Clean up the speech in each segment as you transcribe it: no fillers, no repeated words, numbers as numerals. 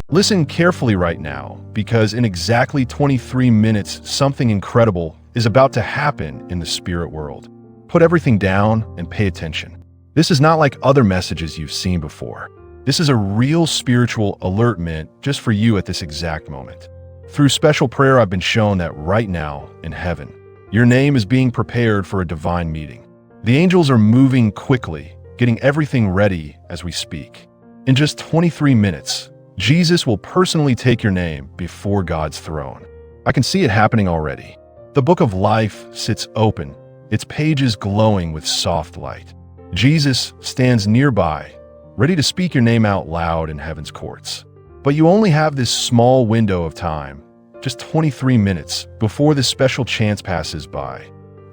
Listen carefully right now, because in exactly 23 minutes, something incredible is about to happen in the spirit world. Put everything down and pay attention. This is not like other messages you've seen before. This is a real spiritual alert meant just for you at this exact moment. Through special prayer, I've been shown that right now, in heaven, your name is being prepared for a divine meeting. The angels are moving quickly, getting everything ready as we speak. In just 23 minutes, Jesus will personally take your name before God's throne. I can see it happening already. The book of life sits open, its pages glowing with soft light. Jesus stands nearby, ready to speak your name out loud in heaven's courts. But you only have this small window of time, just 23 minutes, before this special chance passes by.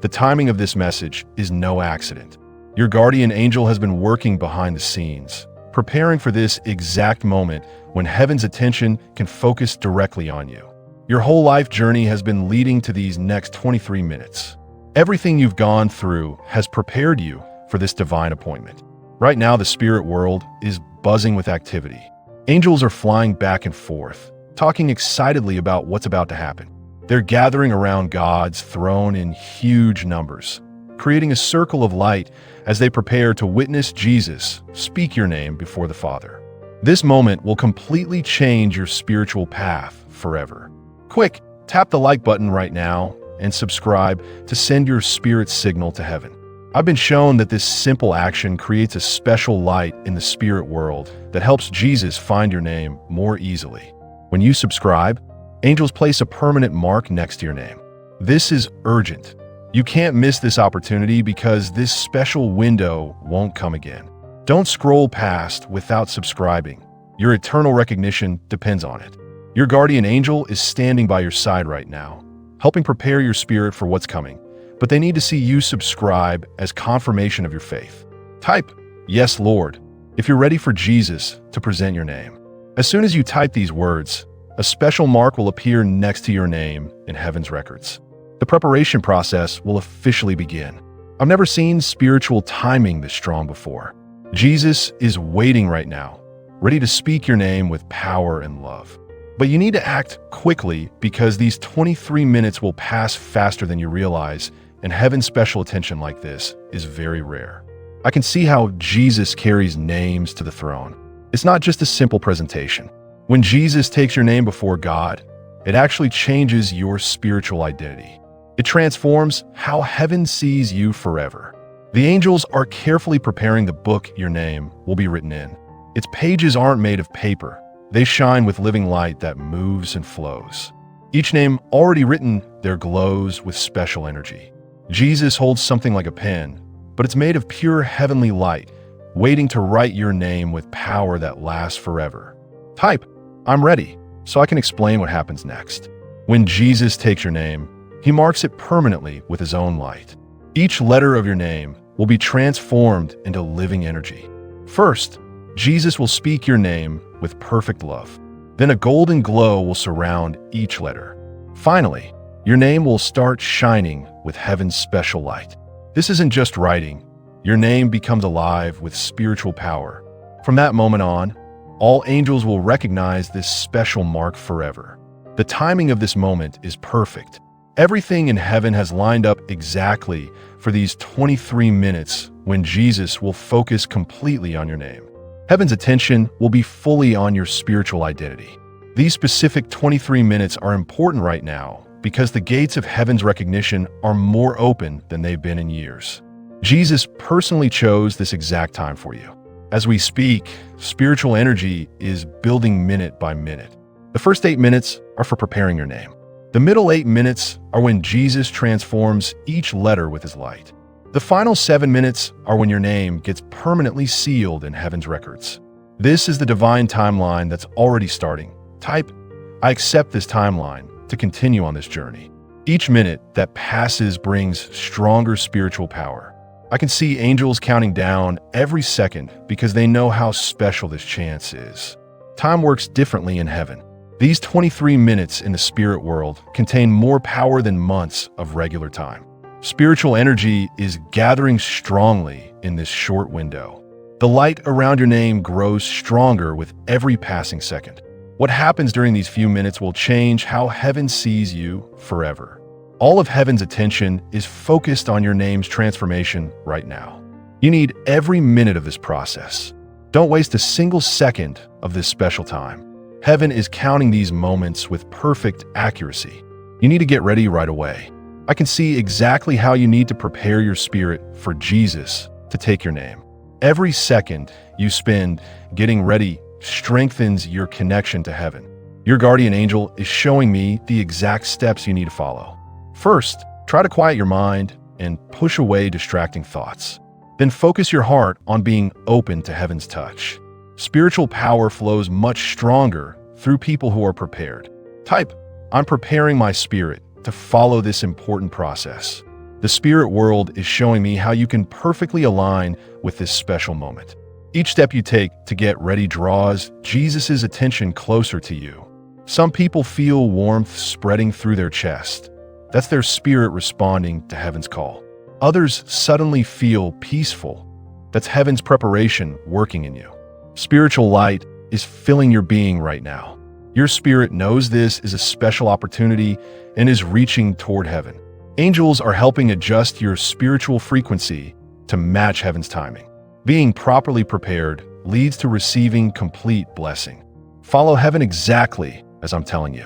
The timing of this message is no accident. Your guardian angel has been working behind the scenes, preparing for this exact moment when heaven's attention can focus directly on you. Your whole life journey has been leading to these next 23 minutes. Everything you've gone through has prepared you for this divine appointment. Right now, the spirit world is buzzing with activity. Angels are flying back and forth, talking excitedly about what's about to happen. They're gathering around God's throne in huge numbers, creating a circle of light as they prepare to witness Jesus speak your name before the Father. This moment will completely change your spiritual path forever. Quick, tap the like button right now and subscribe to send your spirit signal to heaven. I've been shown that this simple action creates a special light in the spirit world that helps Jesus find your name more easily. When you subscribe, angels place a permanent mark next to your name. This is urgent. You can't miss this opportunity because this special window won't come again. Don't scroll past without subscribing. Your eternal recognition depends on it. Your guardian angel is standing by your side right now, helping prepare your spirit for what's coming, but they need to see you subscribe as confirmation of your faith. Type, "Yes, Lord," if you're ready for Jesus to present your name. As soon as you type these words, a special mark will appear next to your name in heaven's records. The preparation process will officially begin. I've never seen spiritual timing this strong before. Jesus is waiting right now, ready to speak your name with power and love. But you need to act quickly because these 23 minutes will pass faster than you realize, and heaven's special attention like this is very rare. I can see how Jesus carries names to the throne. It's not just a simple presentation. When Jesus takes your name before God, it actually changes your spiritual identity. It transforms how heaven sees you forever. The angels are carefully preparing the book your name will be written in. Its pages aren't made of paper. They shine with living light that moves and flows. Each name already written there glows with special energy. Jesus holds something like a pen, but it's made of pure heavenly light, waiting to write your name with power that lasts forever. Type, "I'm ready," so I can explain what happens next. When Jesus takes your name, he marks it permanently with his own light. Each letter of your name will be transformed into living energy. First, Jesus will speak your name with perfect love. Then a golden glow will surround each letter. Finally, your name will start shining with heaven's special light. This isn't just writing. Your name becomes alive with spiritual power. From that moment on, all angels will recognize this special mark forever. The timing of this moment is perfect. Everything in heaven has lined up exactly for these 23 minutes when Jesus will focus completely on your name. Heaven's attention will be fully on your spiritual identity. These specific 23 minutes are important right now because the gates of heaven's recognition are more open than they've been in years. Jesus personally chose this exact time for you. As we speak, spiritual energy is building minute by minute. The first 8 minutes are for preparing your name. The middle 8 minutes are when Jesus transforms each letter with his light. The final 7 minutes are when your name gets permanently sealed in heaven's records. This is the divine timeline that's already starting. Type, "I accept this timeline" to continue on this journey. Each minute that passes brings stronger spiritual power. I can see angels counting down every second because they know how special this chance is. Time works differently in heaven. These 23 minutes in the spirit world contain more power than months of regular time. Spiritual energy is gathering strongly in this short window. The light around your name grows stronger with every passing second. What happens during these few minutes will change how heaven sees you forever. All of heaven's attention is focused on your name's transformation right now. You need every minute of this process. Don't waste a single second of this special time. Heaven is counting these moments with perfect accuracy. You need to get ready right away. I can see exactly how you need to prepare your spirit for Jesus to take your name. Every second you spend getting ready strengthens your connection to heaven. Your guardian angel is showing me the exact steps you need to follow. First, try to quiet your mind and push away distracting thoughts. Then focus your heart on being open to heaven's touch. Spiritual power flows much stronger through people who are prepared. Type, "I'm preparing my spirit to follow this important process." The spirit world is showing me how you can perfectly align with this special moment. Each step you take to get ready draws Jesus' attention closer to you. Some people feel warmth spreading through their chest. That's their spirit responding to heaven's call. Others suddenly feel peaceful. That's heaven's preparation working in you. Spiritual light is filling your being right now. Your spirit knows this is a special opportunity and is reaching toward heaven. Angels are helping adjust your spiritual frequency to match heaven's timing. Being properly prepared leads to receiving complete blessing. Follow heaven exactly as I'm telling you.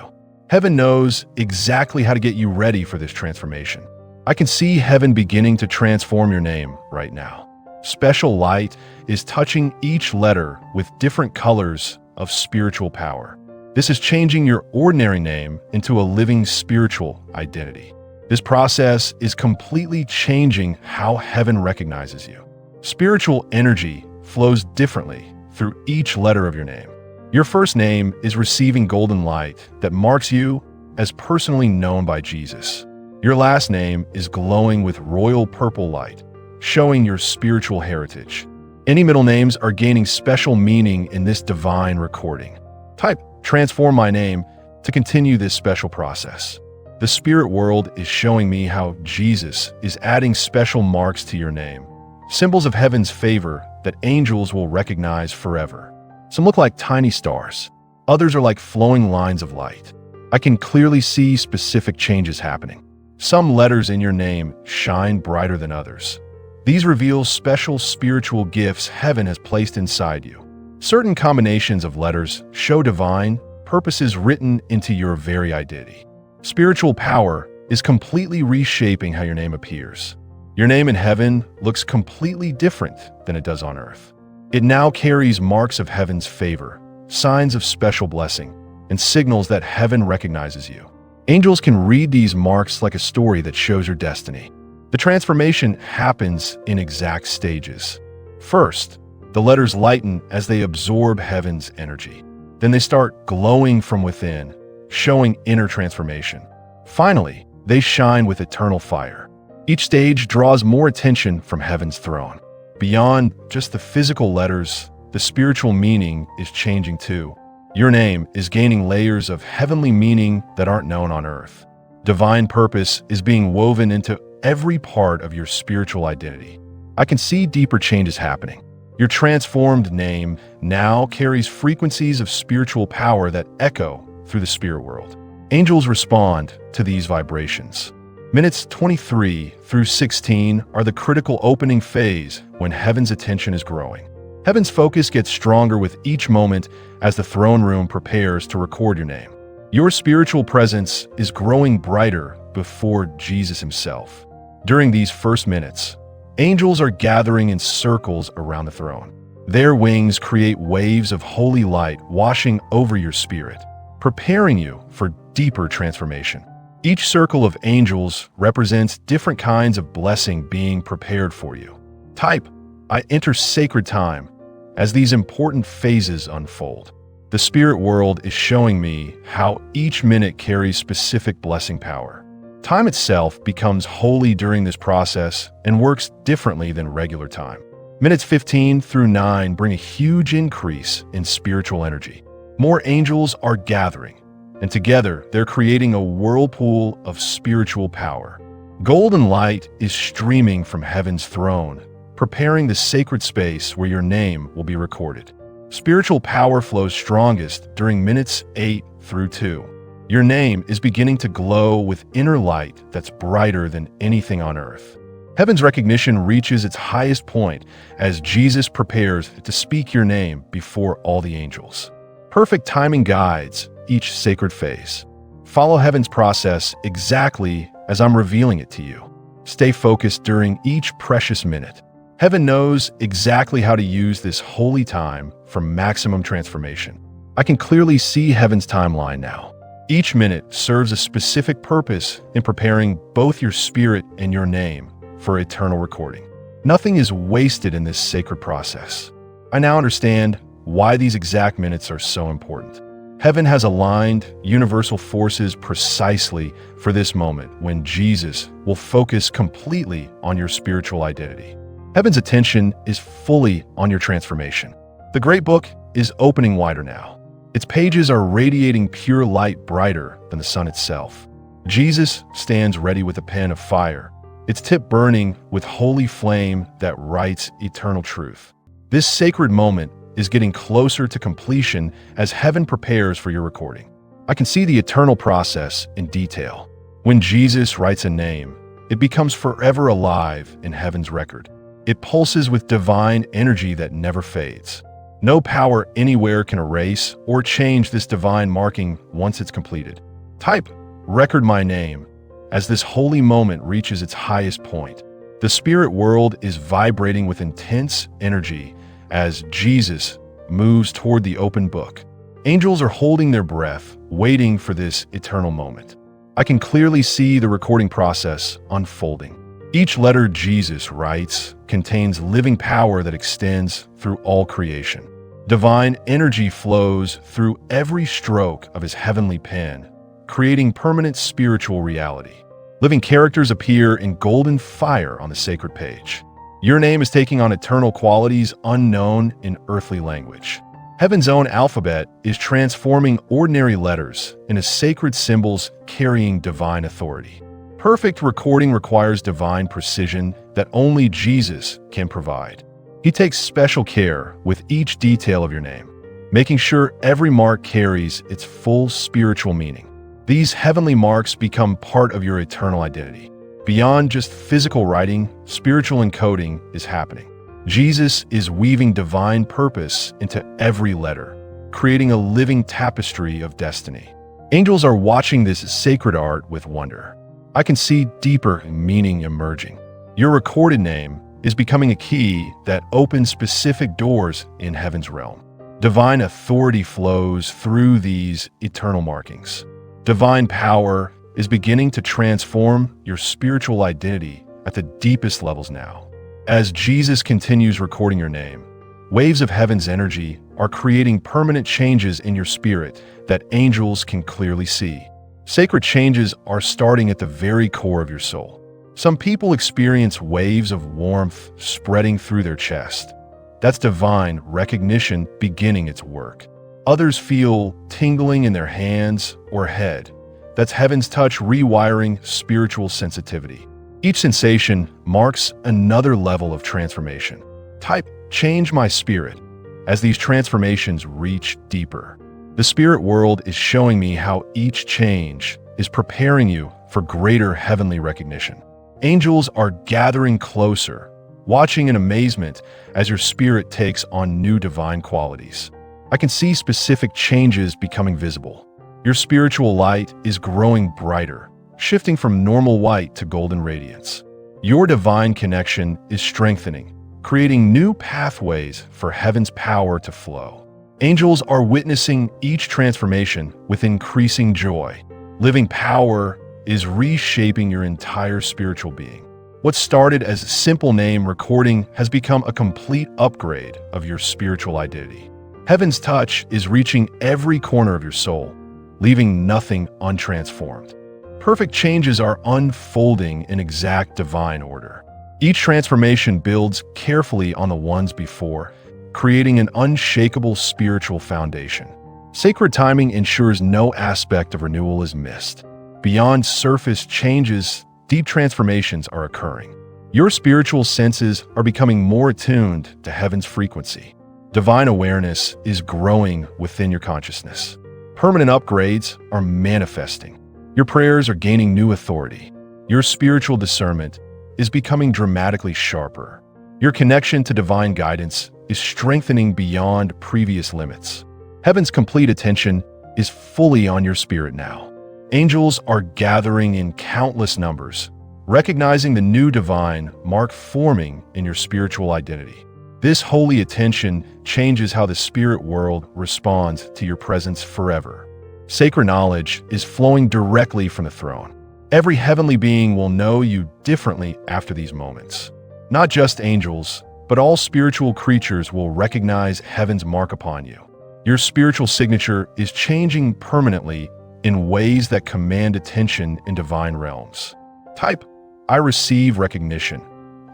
Heaven knows exactly how to get you ready for this transformation. I can see heaven beginning to transform your name right now. Special light is touching each letter with different colors of spiritual power. This is changing your ordinary name into a living spiritual identity. This process is completely changing how heaven recognizes you. Spiritual energy flows differently through each letter of your name. Your first name is receiving golden light that marks you as personally known by Jesus. Your last name is glowing with royal purple light, showing your spiritual heritage. Any middle names are gaining special meaning in this divine recording. Type "transform my name" to continue this special process. The spirit world is showing me how Jesus is adding special marks to your name, symbols of heaven's favor that angels will recognize forever. Some look like tiny stars. Others are like flowing lines of light. I can clearly see specific changes happening. Some letters in your name shine brighter than others. These reveal special spiritual gifts heaven has placed inside you. Certain combinations of letters show divine purposes written into your very identity. Spiritual power is completely reshaping how your name appears. Your name in heaven looks completely different than it does on earth. It now carries marks of heaven's favor, signs of special blessing, and signals that heaven recognizes you. Angels can read these marks like a story that shows your destiny. The transformation happens in exact stages. First, the letters lighten as they absorb heaven's energy. Then they start glowing from within, showing inner transformation. Finally, they shine with eternal fire. Each stage draws more attention from heaven's throne. Beyond just the physical letters, the spiritual meaning is changing too. Your name is gaining layers of heavenly meaning that aren't known on earth. Divine purpose is being woven into every part of your spiritual identity. I can see deeper changes happening. Your transformed name now carries frequencies of spiritual power that echo through the spirit world. Angels respond to these vibrations. Minutes 23 through 16 are the critical opening phase when heaven's attention is growing. Heaven's focus gets stronger with each moment as the throne room prepares to record your name. Your spiritual presence is growing brighter before Jesus himself. During these first minutes, angels are gathering in circles around the throne. Their wings create waves of holy light washing over your spirit, preparing you for deeper transformation. Each circle of angels represents different kinds of blessing being prepared for you. Type, "I enter sacred time," as these important phases unfold. The spirit world is showing me how each minute carries specific blessing power. Time itself becomes holy during this process and works differently than regular time. Minutes 15 through 9 bring a huge increase in spiritual energy. More angels are gathering, and together they're creating a whirlpool of spiritual power. Golden light is streaming from heaven's throne, preparing the sacred space where your name will be recorded. Spiritual power flows strongest during minutes 8 through 2. Your name is beginning to glow with inner light that's brighter than anything on earth. Heaven's recognition reaches its highest point as Jesus prepares to speak your name before all the angels. Perfect timing guides each sacred phase. Follow heaven's process exactly as I'm revealing it to you. Stay focused during each precious minute. Heaven knows exactly how to use this holy time for maximum transformation. I can clearly see heaven's timeline now. Each minute serves a specific purpose in preparing both your spirit and your name for eternal recording. Nothing is wasted in this sacred process. I now understand why these exact minutes are so important. Heaven has aligned universal forces precisely for this moment when Jesus will focus completely on your spiritual identity. Heaven's attention is fully on your transformation. The great book is opening wider now. Its pages are radiating pure light brighter than the sun itself. Jesus stands ready with a pen of fire, its tip burning with holy flame that writes eternal truth. This sacred moment is getting closer to completion as heaven prepares for your recording. I can see the eternal process in detail. When Jesus writes a name, it becomes forever alive in heaven's record. It pulses with divine energy that never fades. No power anywhere can erase or change this divine marking once it's completed. Type, "Record my name," as this holy moment reaches its highest point. The spirit world is vibrating with intense energy as Jesus moves toward the open book. Angels are holding their breath, waiting for this eternal moment. I can clearly see the recording process unfolding. Each letter Jesus writes contains living power that extends through all creation. Divine energy flows through every stroke of his heavenly pen, creating permanent spiritual reality. Living characters appear in golden fire on the sacred page. Your name is taking on eternal qualities unknown in earthly language. Heaven's own alphabet is transforming ordinary letters into sacred symbols carrying divine authority. Perfect recording requires divine precision that only Jesus can provide. He takes special care with each detail of your name, making sure every mark carries its full spiritual meaning. These heavenly marks become part of your eternal identity. Beyond just physical writing, spiritual encoding is happening. Jesus is weaving divine purpose into every letter, creating a living tapestry of destiny. Angels are watching this sacred art with wonder. I can see deeper meaning emerging. Your recorded name is becoming a key that opens specific doors in heaven's realm. Divine authority flows through these eternal markings. Divine power is beginning to transform your spiritual identity at the deepest levels now. As Jesus continues recording your name, waves of heaven's energy are creating permanent changes in your spirit that angels can clearly see. Sacred changes are starting at the very core of your soul. Some people experience waves of warmth spreading through their chest. That's divine recognition beginning its work. Others feel tingling in their hands or head. That's heaven's touch rewiring spiritual sensitivity. Each sensation marks another level of transformation. Type, "Change my spirit," as these transformations reach deeper. The spirit world is showing me how each change is preparing you for greater heavenly recognition. Angels are gathering closer, watching in amazement as your spirit takes on new divine qualities. I can see specific changes becoming visible. Your spiritual light is growing brighter, shifting from normal white to golden radiance. Your divine connection is strengthening, creating new pathways for heaven's power to flow. Angels are witnessing each transformation with increasing joy. Living power is reshaping your entire spiritual being. What started as a simple name recording has become a complete upgrade of your spiritual identity. Heaven's touch is reaching every corner of your soul, leaving nothing untransformed. Perfect changes are unfolding in exact divine order. Each transformation builds carefully on the ones before, creating an unshakable spiritual foundation. Sacred timing ensures no aspect of renewal is missed. Beyond surface changes, deep transformations are occurring. Your spiritual senses are becoming more attuned to heaven's frequency. Divine awareness is growing within your consciousness. Permanent upgrades are manifesting. Your prayers are gaining new authority. Your spiritual discernment is becoming dramatically sharper. Your connection to divine guidance is strengthening beyond previous limits. Heaven's complete attention is fully on your spirit now. Angels are gathering in countless numbers, recognizing the new divine mark forming in your spiritual identity. This holy attention changes how the spirit world responds to your presence forever. Sacred knowledge is flowing directly from the throne. Every heavenly being will know you differently after these moments. Not just angels, but all spiritual creatures will recognize heaven's mark upon you. Your spiritual signature is changing permanently in ways that command attention in divine realms. Type, "I receive recognition,"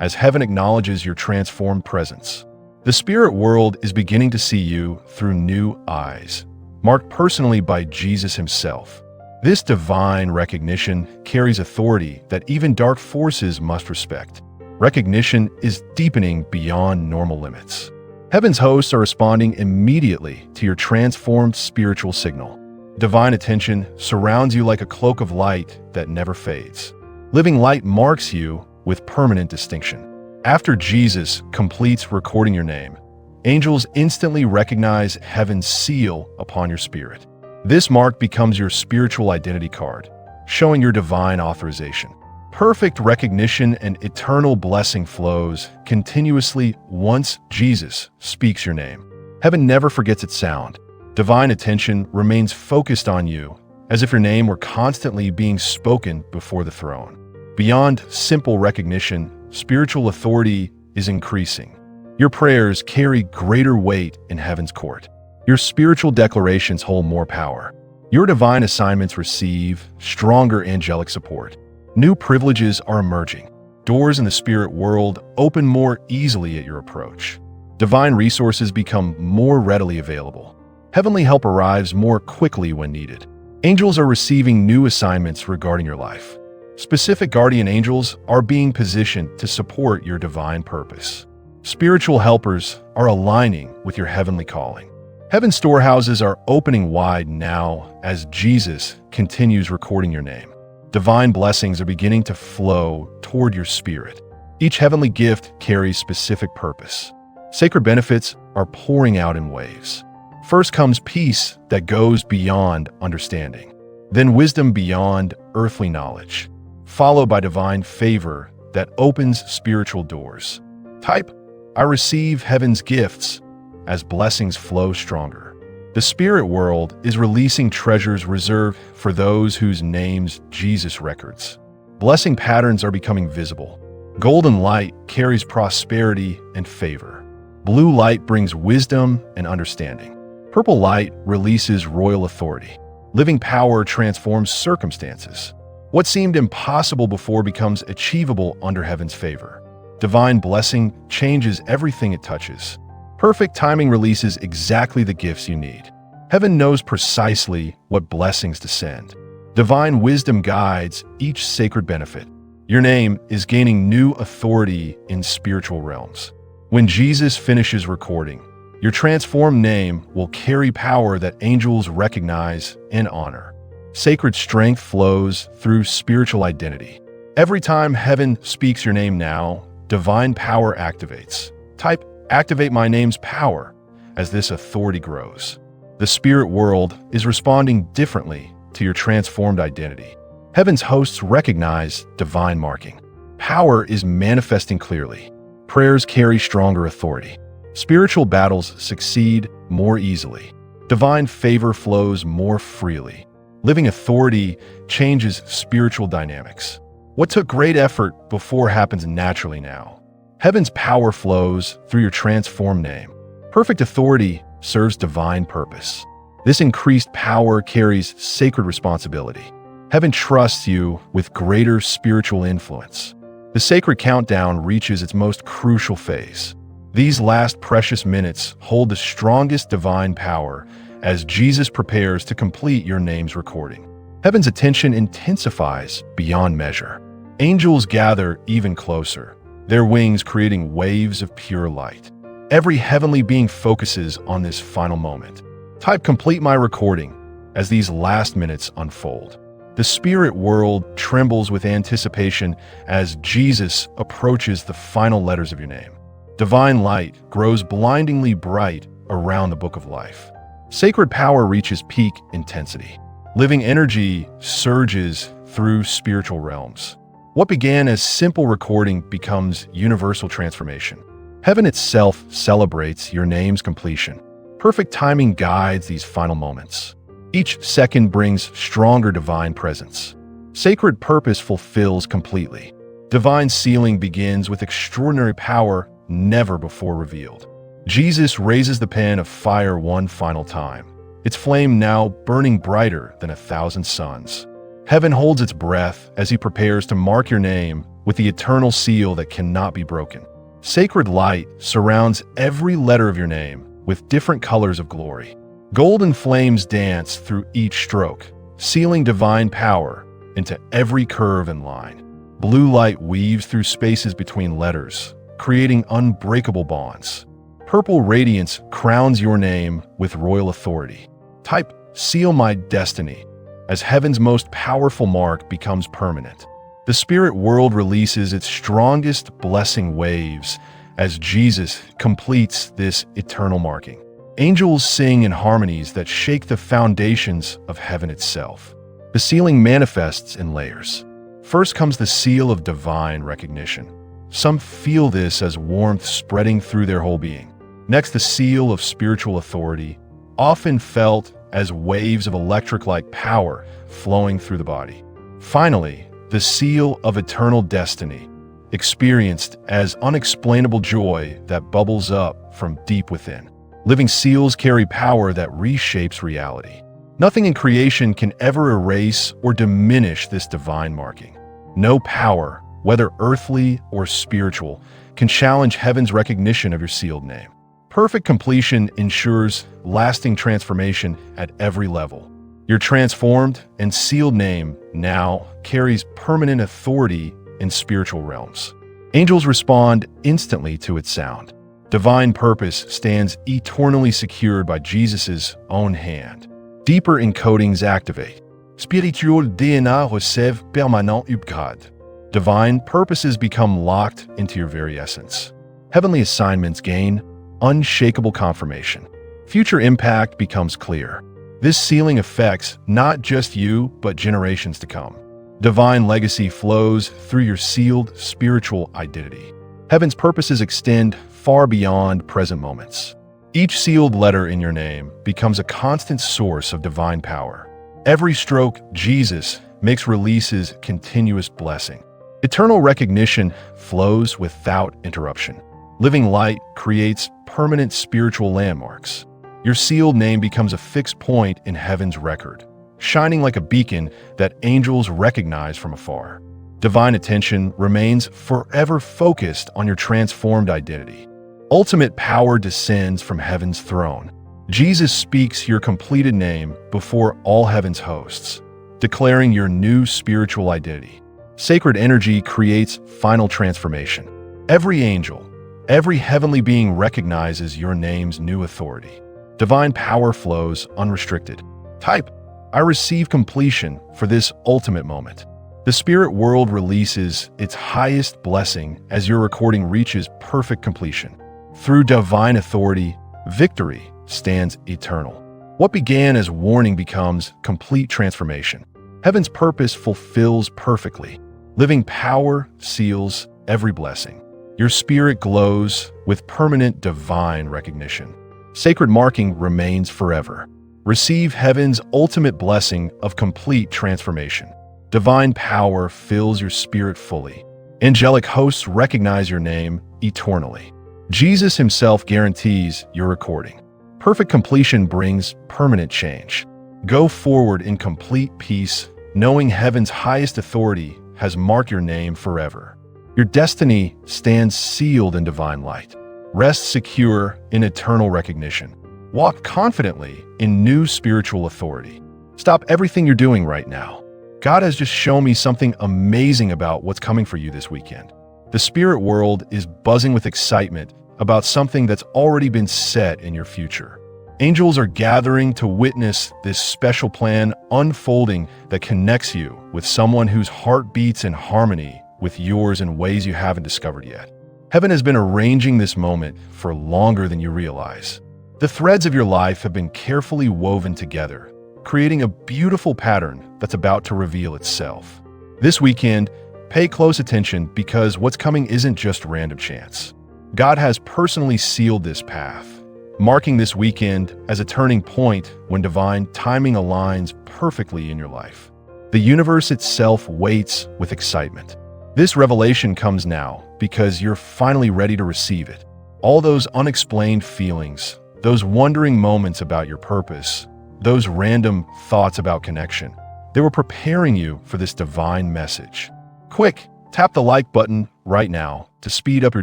as heaven acknowledges your transformed presence. The spirit world is beginning to see you through new eyes, marked personally by Jesus himself. This divine recognition carries authority that even dark forces must respect. Recognition is deepening beyond normal limits. Heaven's hosts are responding immediately to your transformed spiritual signal. Divine attention surrounds you like a cloak of light that never fades. Living light marks you with permanent distinction. After Jesus completes recording your name, angels instantly recognize heaven's seal upon your spirit. This mark becomes your spiritual identity card, showing your divine authorization. Perfect recognition and eternal blessing flows continuously once Jesus speaks your name. Heaven never forgets its sound. Divine attention remains focused on you, as if your name were constantly being spoken before the throne. Beyond simple recognition, spiritual authority is increasing. Your prayers carry greater weight in heaven's court. Your spiritual declarations hold more power. Your divine assignments receive stronger angelic support. New privileges are emerging. Doors in the spirit world open more easily at your approach. Divine resources become more readily available. Heavenly help arrives more quickly when needed. Angels are receiving new assignments regarding your life. Specific guardian angels are being positioned to support your divine purpose. Spiritual helpers are aligning with your heavenly calling. Heaven's storehouses are opening wide now as Jesus continues recording your name. Divine blessings are beginning to flow toward your spirit. Each heavenly gift carries specific purpose. Sacred benefits are pouring out in waves. First comes peace that goes beyond understanding, then wisdom beyond earthly knowledge, followed by divine favor that opens spiritual doors. Type, "I receive heaven's gifts," as blessings flow stronger. The spirit world is releasing treasures reserved for those whose names Jesus records. Blessing patterns are becoming visible. Golden light carries prosperity and favor. Blue light brings wisdom and understanding. Purple light releases royal authority. Living power transforms circumstances. What seemed impossible before becomes achievable under heaven's favor. Divine blessing changes everything it touches. Perfect timing releases exactly the gifts you need. Heaven knows precisely what blessings to send. Divine wisdom guides each sacred benefit. Your name is gaining new authority in spiritual realms. When Jesus finishes recording, your transformed name will carry power that angels recognize and honor. Sacred strength flows through spiritual identity. Every time heaven speaks your name now, divine power activates. Type, "Activate my name's power," as this authority grows. The spirit world is responding differently to your transformed identity. Heaven's hosts recognize divine marking. Power is manifesting clearly. Prayers carry stronger authority. Spiritual battles succeed more easily. Divine favor flows more freely. Living authority changes spiritual dynamics. What took great effort before happens naturally now. Heaven's power flows through your transformed name. Perfect authority serves divine purpose. This increased power carries sacred responsibility. Heaven trusts you with greater spiritual influence. The sacred countdown reaches its most crucial phase. These last precious minutes hold the strongest divine power as Jesus prepares to complete your name's recording. Heaven's attention intensifies beyond measure. Angels gather even closer, their wings creating waves of pure light. Every heavenly being focuses on this final moment. Type complete my recording as these last minutes unfold. The spirit world trembles with anticipation as Jesus approaches the final letters of your name. Divine light grows blindingly bright around the book of life. Sacred power reaches peak intensity. Living energy surges through spiritual realms. What began as simple recording becomes universal transformation. Heaven itself celebrates your name's completion. Perfect timing guides these final moments. Each second brings stronger divine presence. Sacred purpose fulfills completely. Divine sealing begins with extraordinary power never before revealed. Jesus raises the pen of fire one final time, its flame now burning brighter than 1,000 suns. Heaven holds its breath as he prepares to mark your name with the eternal seal that cannot be broken. Sacred light surrounds every letter of your name with different colors of glory. Golden flames dance through each stroke, sealing divine power into every curve and line. Blue light weaves through spaces between letters, creating unbreakable bonds. Purple radiance crowns your name with royal authority. Type "Seal my destiny" as heaven's most powerful mark becomes permanent. The spirit world releases its strongest blessing waves as Jesus completes this eternal marking. Angels sing in harmonies that shake the foundations of heaven itself. The sealing manifests in layers. First comes the seal of divine recognition. Some feel this as warmth spreading through their whole being. Next, the seal of spiritual authority, often felt as waves of electric-like power flowing through the body. Finally, the seal of eternal destiny, experienced as unexplainable joy that bubbles up from deep within. Living seals carry power that reshapes reality. Nothing in creation can ever erase or diminish this divine marking. No power, whether earthly or spiritual, can challenge heaven's recognition of your sealed name. Perfect completion ensures lasting transformation at every level. Your transformed and sealed name now carries permanent authority in spiritual realms. Angels respond instantly to its sound. Divine purpose stands eternally secured by Jesus' own hand. Deeper encodings activate. Spiritual DNA receive permanent upgrade. Divine purposes become locked into your very essence. Heavenly assignments gain unshakable confirmation. Future impact becomes clear. This sealing affects not just you, but generations to come. Divine legacy flows through your sealed spiritual identity. Heaven's purposes extend far beyond present moments. Each sealed letter in your name becomes a constant source of divine power. Every stroke Jesus makes releases continuous blessing. Eternal recognition flows without interruption. Living light creates permanent spiritual landmarks. Your sealed name becomes a fixed point in heaven's record, shining like a beacon that angels recognize from afar. Divine attention remains forever focused on your transformed identity. Ultimate power descends from heaven's throne. Jesus speaks your completed name before all heaven's hosts, declaring your new spiritual identity. Sacred energy creates final transformation. Every angel, every heavenly being recognizes your name's new authority. Divine power flows unrestricted. Type, "I receive completion for this ultimate moment." The spirit world releases its highest blessing as your recording reaches perfect completion. Through divine authority, victory stands eternal. What began as warning becomes complete transformation. Heaven's purpose fulfills perfectly. Living power seals every blessing. Your spirit glows with permanent divine recognition. Sacred marking remains forever. Receive heaven's ultimate blessing of complete transformation. Divine power fills your spirit fully. Angelic hosts recognize your name eternally. Jesus himself guarantees your recording. Perfect completion brings permanent change. Go forward in complete peace, knowing heaven's highest authority has marked your name forever. Your destiny stands sealed in divine light. Rest secure in eternal recognition. Walk confidently in new spiritual authority. Stop everything you're doing right now. God has just shown me something amazing about what's coming for you this weekend. The spirit world is buzzing with excitement about something that's already been set in your future. Angels are gathering to witness this special plan unfolding that connects you with someone whose heart beats in harmony with yours in ways you haven't discovered yet. Heaven has been arranging this moment for longer than you realize. The threads of your life have been carefully woven together, creating a beautiful pattern that's about to reveal itself. This weekend, pay close attention because what's coming isn't just random chance. God has personally sealed this path, marking this weekend as a turning point when divine timing aligns perfectly in your life. The universe itself waits with excitement. This revelation comes now because you're finally ready to receive it. All those unexplained feelings, those wondering moments about your purpose, those random thoughts about connection, they were preparing you for this divine message. Quick, tap the like button right now to speed up your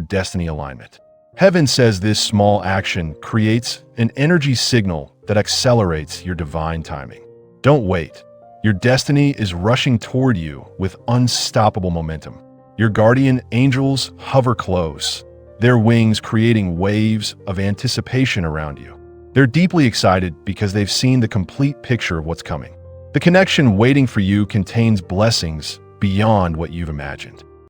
destiny alignment. Heaven says this small action creates an energy signal that accelerates your divine timing. Don't wait. Your destiny is rushing toward you with unstoppable momentum. Your guardian angels hover close, their wings creating waves of anticipation around you. They're deeply excited because they've seen the complete picture of what's coming. The connection waiting for you contains blessings beyond what you've imagined.